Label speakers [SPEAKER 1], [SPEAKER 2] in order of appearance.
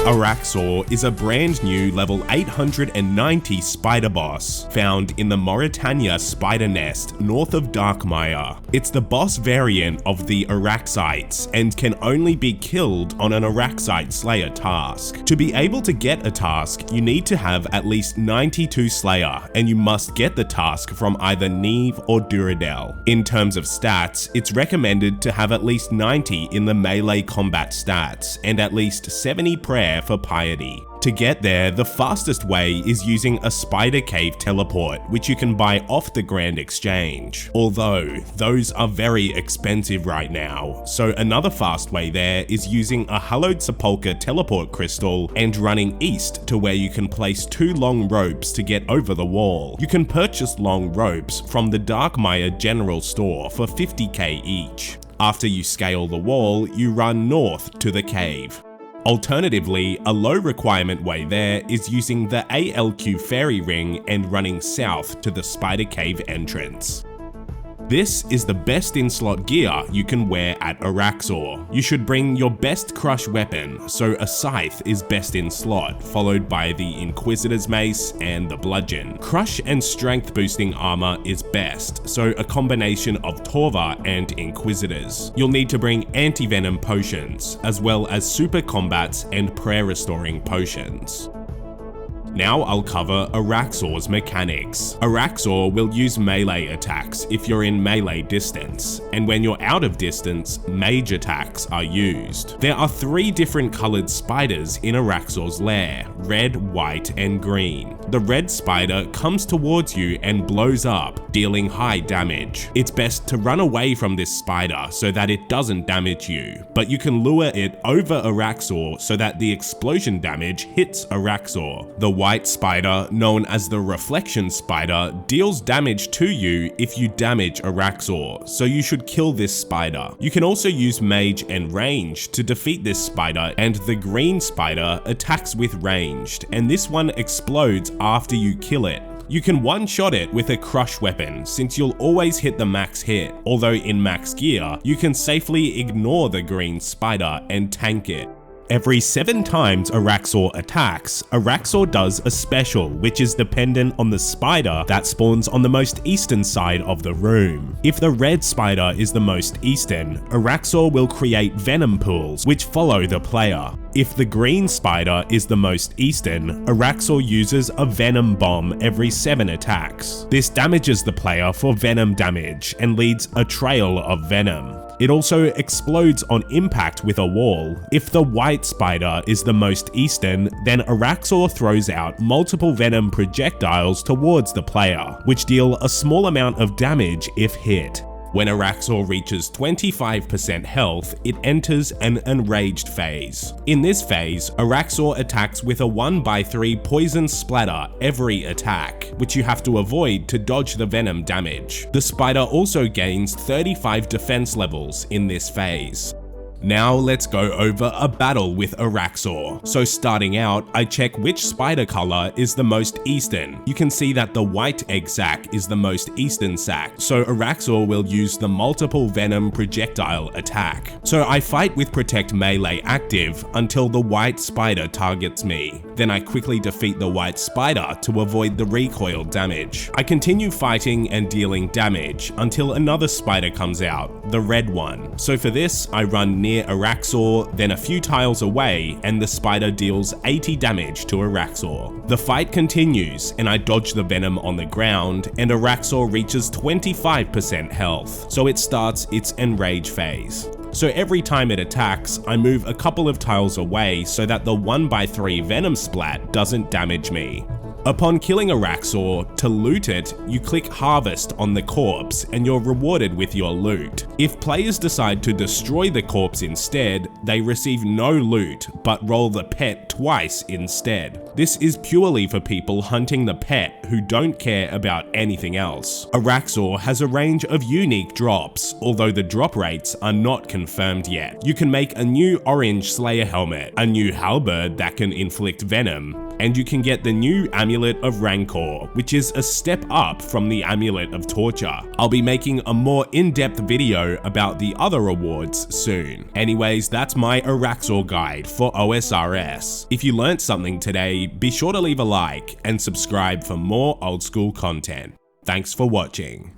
[SPEAKER 1] Araxor is a brand new level 890 spider boss found in the Morytania spider nest north of Darkmire. It's the boss variant of the Araxites and can only be killed on an Araxite Slayer task. To be able to get a task, you need to have at least 92 Slayer, and you must get the task from either Neve or Duradel. In terms of stats, it's recommended to have at least 90 in the melee combat stats and at least 70 prayer for piety. To get there, the fastest way is using a spider cave teleport, which you can buy off the Grand Exchange. Although, those are very expensive right now, so another fast way there is using a Hallowed Sepulchre teleport crystal and running east to where you can place 2 long ropes to get over the wall. You can purchase long ropes from the Darkmire General Store for 50k each. After you scale the wall, you run north to the cave. Alternatively, a low requirement way there is using the ALQ Fairy Ring and running south to the Spider Cave entrance. This is the best in slot gear you can wear at Araxor. You should bring your best crush weapon, so a scythe is best in slot, followed by the Inquisitor's Mace and the Bludgeon. Crush and strength boosting armor is best, so a combination of Torva and Inquisitors. You'll need to bring anti-venom potions, as well as super combats and prayer restoring potions. Now I'll cover Araxor's mechanics. Araxor will use melee attacks if you're in melee distance, and when you're out of distance, mage attacks are used. There are 3 different colored spiders in Araxor's lair: red, white, and green. The red spider comes towards you and blows up, dealing high damage. It's best to run away from this spider so that it doesn't damage you, but you can lure it over Araxor so that the explosion damage hits Araxor. The white spider, known as the Reflection Spider, deals damage to you if you damage Araxor, so you should kill this spider. You can also use Mage and Range to defeat this spider, and the green spider attacks with ranged, and this one explodes after you kill it. You can one-shot it with a crush weapon, since you'll always hit the max hit, although in max gear, you can safely ignore the green spider and tank it. Every 7 times Araxor attacks, Araxor does a special, which is dependent on the spider that spawns on the most eastern side of the room. If the red spider is the most eastern, Araxor will create venom pools, which follow the player. If the green spider is the most eastern, Araxor uses a venom bomb every 7 attacks. This damages the player for venom damage and leads a trail of venom. It also explodes on impact with a wall. If the white spider is the most eastern, then Araxor throws out multiple venom projectiles towards the player, which deal a small amount of damage if hit. When Araxor reaches 25% health, it enters an enraged phase. In this phase, Araxor attacks with a 1/3 poison splatter every attack, which you have to avoid to dodge the venom damage. The spider also gains 35 defense levels in this phase. Now let's go over a battle with Araxor. So starting out, I check which spider color is the most eastern. You can see that the white egg sac is the most eastern sac, so Araxor will use the multiple venom projectile attack. So I fight with protect melee active until the white spider targets me. Then I quickly defeat the white spider to avoid the recoil damage. I continue fighting and dealing damage until another spider comes out, the red one. So for this, I run near Araxor, then a few tiles away, and the spider deals 80 damage to Araxor. The fight continues, and I dodge the venom on the ground, and Araxor reaches 25% health, so it starts its enrage phase. So every time it attacks, I move a couple of tiles away so that the 1/3 venom splat doesn't damage me. Upon killing Araxor, to loot it, you click Harvest on the corpse and you're rewarded with your loot. If players decide to destroy the corpse instead, they receive no loot, but roll the pet twice instead. This is purely for people hunting the pet who don't care about anything else. Araxor has a range of unique drops, although the drop rates are not confirmed yet. You can make a new orange Slayer helmet, a new halberd that can inflict venom, And you can get the new Amulet of Rancor, which is a step up from the Amulet of Torture. I'll be making a more in-depth video about the other rewards soon. Anyways, that's my Araxxor guide for OSRS. If you learnt something today, be sure to leave a like and subscribe for more old school content. Thanks for watching.